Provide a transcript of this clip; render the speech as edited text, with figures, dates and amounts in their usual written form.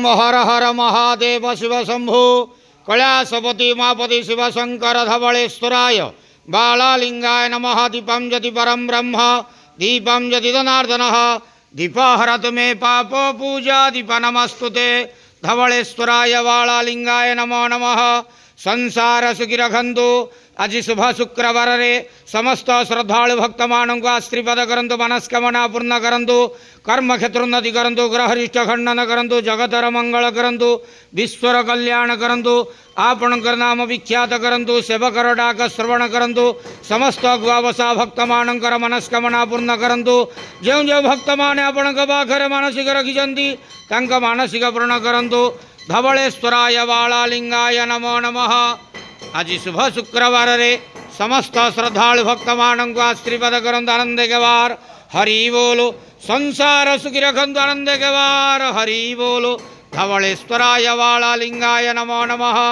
हर हर महादेव शिव शंभु कैलासपति उमापति शिव शंकर धवलेश्वराय बालालिंगाय नमः। दीपं ज्योति परम ब्रह्म दीपं ज्योति जनार्दनः दीपहरतु मे पापो पूजा दीप नमस्तुते धवलेश्वराय बालालिंगाय नमो नमः। संसार सुखी रखंतु। आज शुभ शुक्रवार समस्त श्रद्धालु भक्त मानक आश्रीपद करंतु मनस्कामना पूर्ण करंतु कर्म क्षेत्रोन्नति करंतु ग्रहरिष्ट खंडन करंतु जगतर मंगल करंतु विश्वर कल्याण करंतु आपणकर नाम विख्यात करंतु सेवकर डाक श्रवण करंतु समस्त गुआवसा भक्त मानकर मनस्कामना पूर्ण करंतु। जो जो भक्त माने आपणक पाखरे मानसिक रखिछंती तांक मानसिक पूर्ण करंतु। धवलेश्वराय बालालिंगाय नमो नमः। आज शुभ शुक्रवार समस्त श्रद्धालु भक्त मानक आश्रीपद करंतु आनंद के वार हरि बोलो। संसार सुखी रखंतु आनंद के वार हरि बोलो। धवलेश्वराय बालालिंगाय नमो नमः।